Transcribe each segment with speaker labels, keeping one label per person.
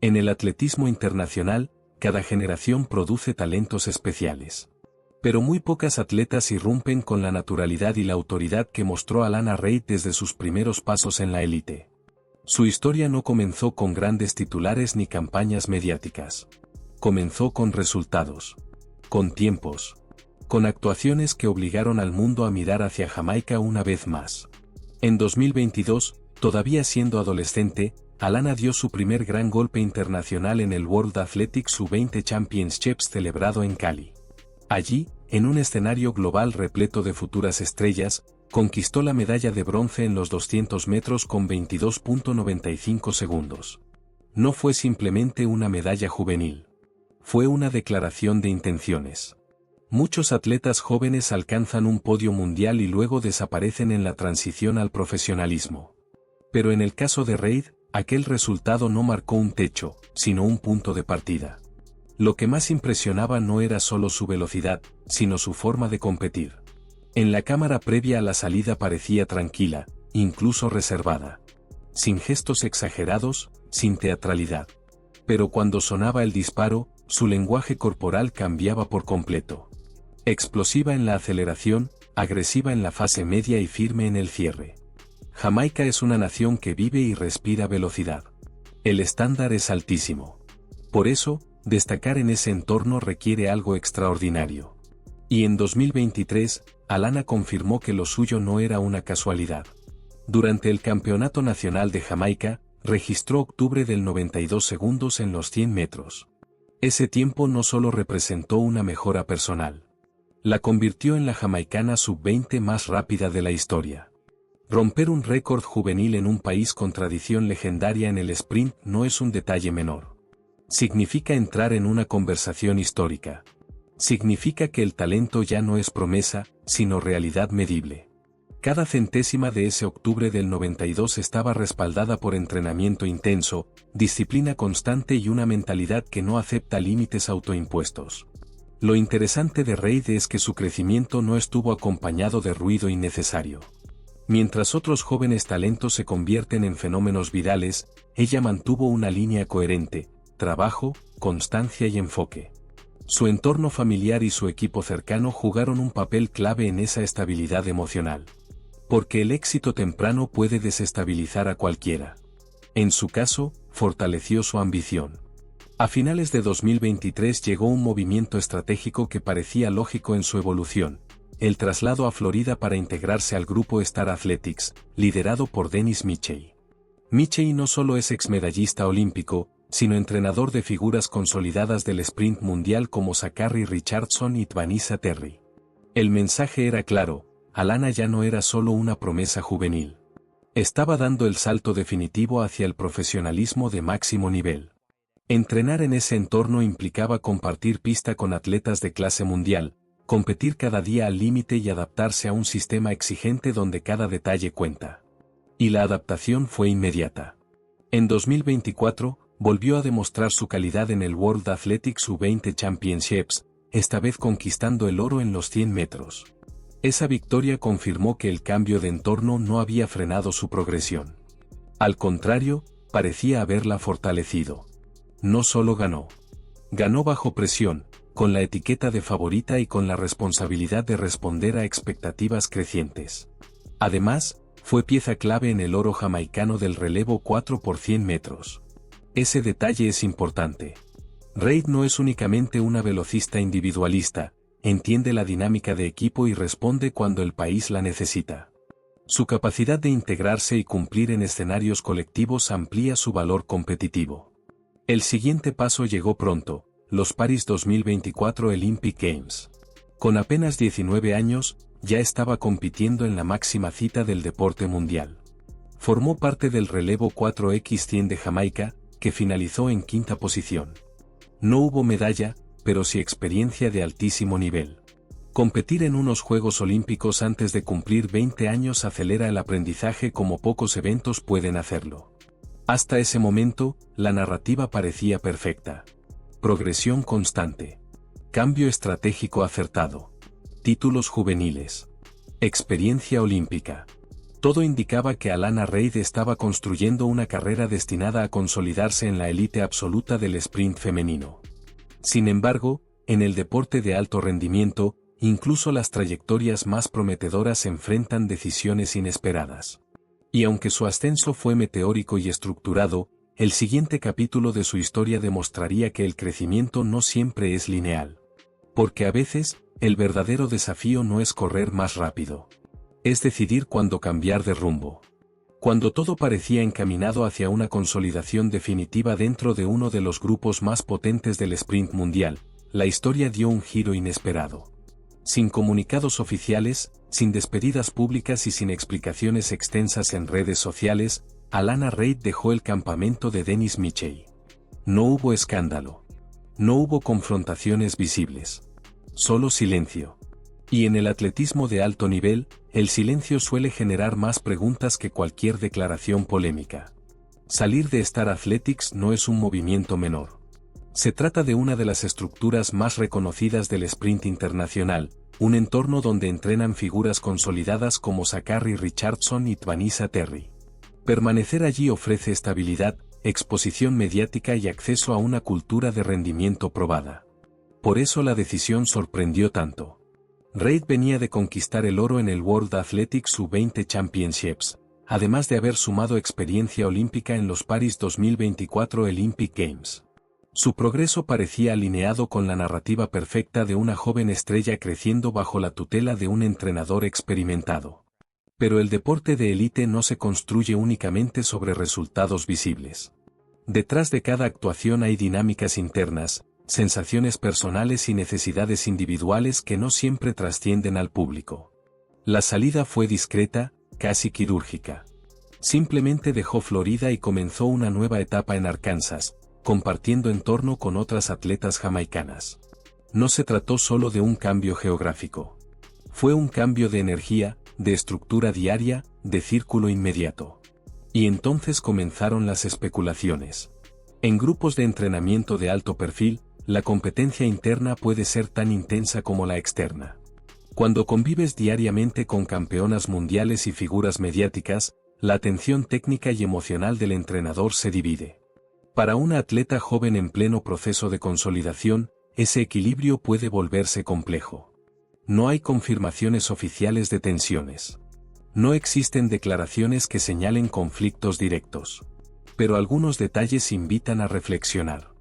Speaker 1: En el atletismo internacional, cada generación produce talentos especiales. Pero muy pocas atletas irrumpen con la naturalidad y la autoridad que mostró Alana Reid desde sus primeros pasos en la élite. Su historia no comenzó con grandes titulares ni campañas mediáticas. Comenzó con resultados. Con tiempos. Con actuaciones que obligaron al mundo a mirar hacia Jamaica una vez más. En 2022, todavía siendo adolescente, Alana dio su primer gran golpe internacional en el World Athletics U20 Championships celebrado en Cali. Allí, en un escenario global repleto de futuras estrellas, conquistó la medalla de bronce en los 200 metros con 22.95 segundos. No fue simplemente una medalla juvenil. Fue una declaración de intenciones. Muchos atletas jóvenes alcanzan un podio mundial y luego desaparecen en la transición al profesionalismo. Pero en el caso de Reid, aquel resultado no marcó un techo, sino un punto de partida. Lo que más impresionaba no era solo su velocidad, sino su forma de competir. En la cámara previa a la salida parecía tranquila, incluso reservada. Sin gestos exagerados, sin teatralidad. Pero cuando sonaba el disparo, su lenguaje corporal cambiaba por completo. Explosiva en la aceleración, agresiva en la fase media y firme en el cierre. Jamaica es una nación que vive y respira velocidad. El estándar es altísimo. Por eso, destacar en ese entorno requiere algo extraordinario. Y en 2023, Alana confirmó que lo suyo no era una casualidad. Durante el Campeonato Nacional de Jamaica, registró octubre del 92 segundos en los 100 metros. Ese tiempo no solo representó una mejora personal. La convirtió en la jamaicana sub-20 más rápida de la historia. Romper un récord juvenil en un país con tradición legendaria en el sprint no es un detalle menor. Significa entrar en una conversación histórica. Significa que el talento ya no es promesa, sino realidad medible. Cada centésima de ese octubre del 92 estaba respaldada por entrenamiento intenso, disciplina constante y una mentalidad que no acepta límites autoimpuestos. Lo interesante de Reid es que su crecimiento no estuvo acompañado de ruido innecesario. Mientras otros jóvenes talentos se convierten en fenómenos virales, ella mantuvo una línea coherente, trabajo, constancia y enfoque. Su entorno familiar y su equipo cercano jugaron un papel clave en esa estabilidad emocional. Porque el éxito temprano puede desestabilizar a cualquiera. En su caso, fortaleció su ambición. A finales de 2023 llegó un movimiento estratégico que parecía lógico en su evolución, el traslado a Florida para integrarse al grupo Star Athletics, liderado por Dennis Mitchell. Mitchell no solo es exmedallista olímpico, sino entrenador de figuras consolidadas del sprint mundial como Zachary Richardson y Vanessa Terry. El mensaje era claro, Alana ya no era solo una promesa juvenil. Estaba dando el salto definitivo hacia el profesionalismo de máximo nivel. Entrenar en ese entorno implicaba compartir pista con atletas de clase mundial, competir cada día al límite y adaptarse a un sistema exigente donde cada detalle cuenta. Y la adaptación fue inmediata. En 2024, volvió a demostrar su calidad en el World Athletics U20 Championships, esta vez conquistando el oro en los 100 metros. Esa victoria confirmó que el cambio de entorno no había frenado su progresión. Al contrario, parecía haberla fortalecido. No solo ganó. Ganó bajo presión, con la etiqueta de favorita y con la responsabilidad de responder a expectativas crecientes. Además, fue pieza clave en el oro jamaicano del relevo 4 por 100 metros. Ese detalle es importante. Reid no es únicamente una velocista individualista, entiende la dinámica de equipo y responde cuando el país la necesita. Su capacidad de integrarse y cumplir en escenarios colectivos amplía su valor competitivo. El siguiente paso llegó pronto, los París 2024 Olympic Games. Con apenas 19 años, ya estaba compitiendo en la máxima cita del deporte mundial. Formó parte del relevo 4x100 de Jamaica, que finalizó en quinta posición. No hubo medalla, pero sí experiencia de altísimo nivel. Competir en unos Juegos Olímpicos antes de cumplir 20 años acelera el aprendizaje como pocos eventos pueden hacerlo. Hasta ese momento, la narrativa parecía perfecta. Progresión constante. Cambio estratégico acertado. Títulos juveniles. Experiencia olímpica. Todo indicaba que Alana Reid estaba construyendo una carrera destinada a consolidarse en la élite absoluta del sprint femenino. Sin embargo, en el deporte de alto rendimiento, incluso las trayectorias más prometedoras enfrentan decisiones inesperadas. Y aunque su ascenso fue meteórico y estructurado, el siguiente capítulo de su historia demostraría que el crecimiento no siempre es lineal. Porque a veces, el verdadero desafío no es correr más rápido. Es decidir cuándo cambiar de rumbo. Cuando todo parecía encaminado hacia una consolidación definitiva dentro de uno de los grupos más potentes del sprint mundial, la historia dio un giro inesperado. Sin comunicados oficiales, sin despedidas públicas y sin explicaciones extensas en redes sociales, Alana Reid dejó el campamento de Dennis Mitchell. No hubo escándalo. No hubo confrontaciones visibles. Solo silencio. Y en el atletismo de alto nivel, el silencio suele generar más preguntas que cualquier declaración polémica. Salir de Star Athletics no es un movimiento menor. Se trata de una de las estructuras más reconocidas del sprint internacional, un entorno donde entrenan figuras consolidadas como Zachary Richardson y Tvanisa Terry. Permanecer allí ofrece estabilidad, exposición mediática y acceso a una cultura de rendimiento probada. Por eso la decisión sorprendió tanto. Reid venía de conquistar el oro en el World Athletics U20 Championships, además de haber sumado experiencia olímpica en los Paris 2024 Olympic Games. Su progreso parecía alineado con la narrativa perfecta de una joven estrella creciendo bajo la tutela de un entrenador experimentado. Pero el deporte de élite no se construye únicamente sobre resultados visibles. Detrás de cada actuación hay dinámicas internas, sensaciones personales y necesidades individuales que no siempre trascienden al público. La salida fue discreta, casi quirúrgica. Simplemente dejó Florida y comenzó una nueva etapa en Arkansas, compartiendo entorno con otras atletas jamaicanas. No se trató solo de un cambio geográfico. Fue un cambio de energía, de estructura diaria, de círculo inmediato. Y entonces comenzaron las especulaciones. En grupos de entrenamiento de alto perfil, la competencia interna puede ser tan intensa como la externa. Cuando convives diariamente con campeonas mundiales y figuras mediáticas, la atención técnica y emocional del entrenador se divide. Para una atleta joven en pleno proceso de consolidación, ese equilibrio puede volverse complejo. No hay confirmaciones oficiales de tensiones. No existen declaraciones que señalen conflictos directos. Pero algunos detalles invitan a reflexionar.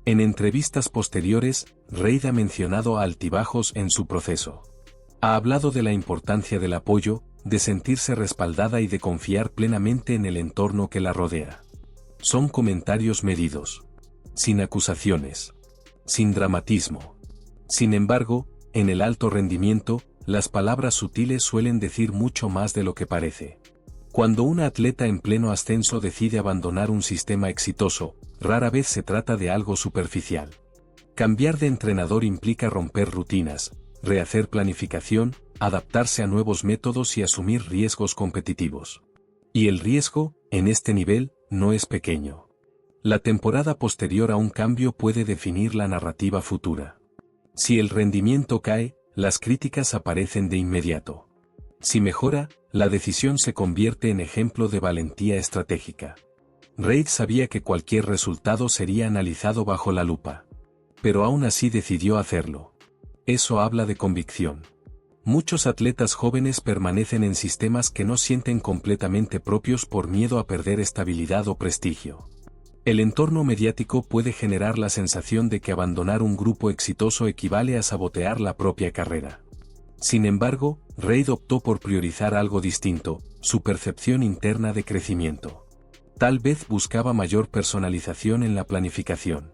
Speaker 1: En entrevistas posteriores, Reid ha mencionado a altibajos en su proceso. Ha hablado de la importancia del apoyo, de sentirse respaldada y de confiar plenamente en el entorno que la rodea. Son comentarios medidos. Sin acusaciones. Sin dramatismo. Sin embargo, en el alto rendimiento, las palabras sutiles suelen decir mucho más de lo que parece. Cuando una atleta en pleno ascenso decide abandonar un sistema exitoso, rara vez se trata de algo superficial. Cambiar de entrenador implica romper rutinas, rehacer planificación, adaptarse a nuevos métodos y asumir riesgos competitivos. Y el riesgo, en este nivel, no es pequeño. La temporada posterior a un cambio puede definir la narrativa futura. Si el rendimiento cae, las críticas aparecen de inmediato. Si mejora, la decisión se convierte en ejemplo de valentía estratégica. Reid sabía que cualquier resultado sería analizado bajo la lupa. Pero aún así decidió hacerlo. Eso habla de convicción. Muchos atletas jóvenes permanecen en sistemas que no sienten completamente propios por miedo a perder estabilidad o prestigio. El entorno mediático puede generar la sensación de que abandonar un grupo exitoso equivale a sabotear la propia carrera. Sin embargo, Reid optó por priorizar algo distinto, su percepción interna de crecimiento. Tal vez buscaba mayor personalización en la planificación.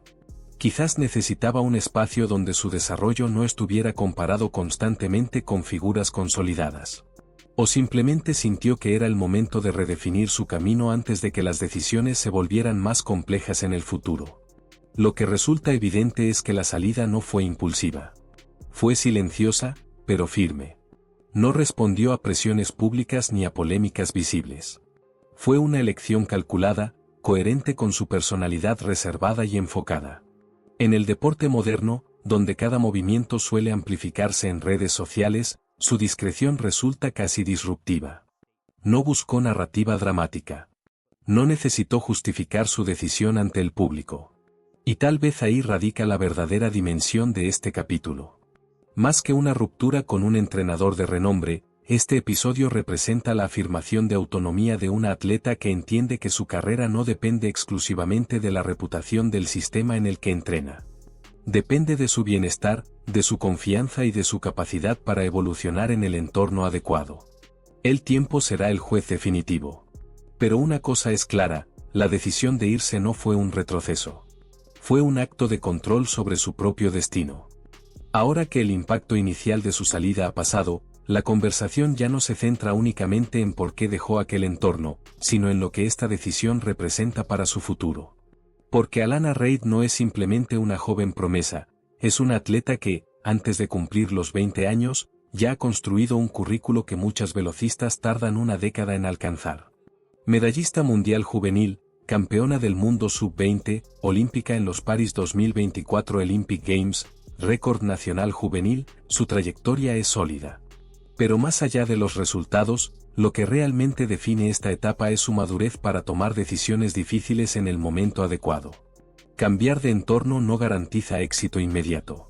Speaker 1: Quizás necesitaba un espacio donde su desarrollo no estuviera comparado constantemente con figuras consolidadas. O simplemente sintió que era el momento de redefinir su camino antes de que las decisiones se volvieran más complejas en el futuro. Lo que resulta evidente es que la salida no fue impulsiva. Fue silenciosa, pero firme. No respondió a presiones públicas ni a polémicas visibles. Fue una elección calculada, coherente con su personalidad reservada y enfocada. En el deporte moderno, donde cada movimiento suele amplificarse en redes sociales, su discreción resulta casi disruptiva. No buscó narrativa dramática. No necesitó justificar su decisión ante el público. Y tal vez ahí radica la verdadera dimensión de este capítulo. Más que una ruptura con un entrenador de renombre, este episodio representa la afirmación de autonomía de una atleta que entiende que su carrera no depende exclusivamente de la reputación del sistema en el que entrena. Depende de su bienestar, de su confianza y de su capacidad para evolucionar en el entorno adecuado. El tiempo será el juez definitivo. Pero una cosa es clara, la decisión de irse no fue un retroceso. Fue un acto de control sobre su propio destino. Ahora que el impacto inicial de su salida ha pasado, la conversación ya no se centra únicamente en por qué dejó aquel entorno, sino en lo que esta decisión representa para su futuro. Porque Alana Reid no es simplemente una joven promesa, es una atleta que, antes de cumplir los 20 años, ya ha construido un currículo que muchas velocistas tardan una década en alcanzar. Medallista mundial juvenil, campeona del mundo sub-20, olímpica en los Paris 2024 Olympic Games, récord nacional juvenil, su trayectoria es sólida. Pero más allá de los resultados, lo que realmente define esta etapa es su madurez para tomar decisiones difíciles en el momento adecuado. Cambiar de entorno no garantiza éxito inmediato.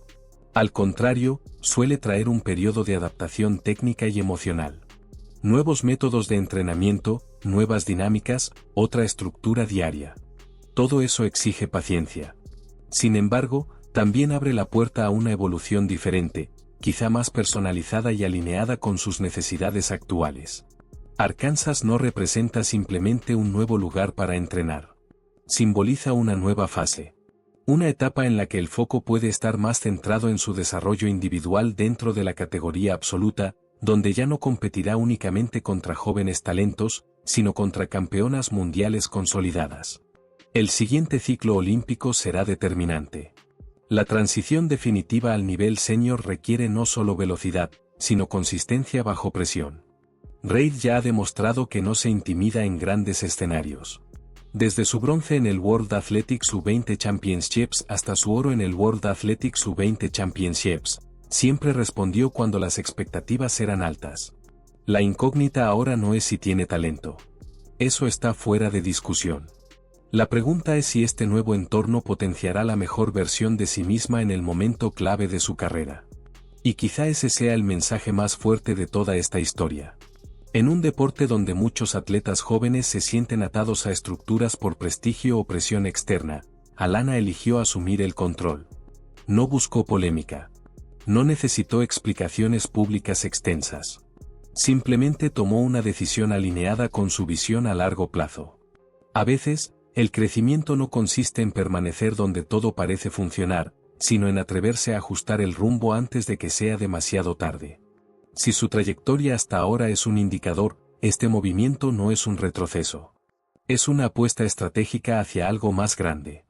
Speaker 1: Al contrario, suele traer un periodo de adaptación técnica y emocional. Nuevos métodos de entrenamiento, nuevas dinámicas, otra estructura diaria. Todo eso exige paciencia. Sin embargo, también abre la puerta a una evolución diferente, quizá más personalizada y alineada con sus necesidades actuales. Arkansas no representa simplemente un nuevo lugar para entrenar. Simboliza una nueva fase. Una etapa en la que el foco puede estar más centrado en su desarrollo individual dentro de la categoría absoluta, donde ya no competirá únicamente contra jóvenes talentos, sino contra campeonas mundiales consolidadas. El siguiente ciclo olímpico será determinante. La transición definitiva al nivel senior requiere no solo velocidad, sino consistencia bajo presión. Reid ya ha demostrado que no se intimida en grandes escenarios. Desde su bronce en el World Athletics U20 Championships hasta su oro en el World Athletics U20 Championships, siempre respondió cuando las expectativas eran altas. La incógnita ahora no es si tiene talento. Eso está fuera de discusión. La pregunta es si este nuevo entorno potenciará la mejor versión de sí misma en el momento clave de su carrera. Y quizá ese sea el mensaje más fuerte de toda esta historia. En un deporte donde muchos atletas jóvenes se sienten atados a estructuras por prestigio o presión externa, Alana eligió asumir el control. No buscó polémica. No necesitó explicaciones públicas extensas. Simplemente tomó una decisión alineada con su visión a largo plazo. A veces, el crecimiento no consiste en permanecer donde todo parece funcionar, sino en atreverse a ajustar el rumbo antes de que sea demasiado tarde. Si su trayectoria hasta ahora es un indicador, este movimiento no es un retroceso. Es una apuesta estratégica hacia algo más grande.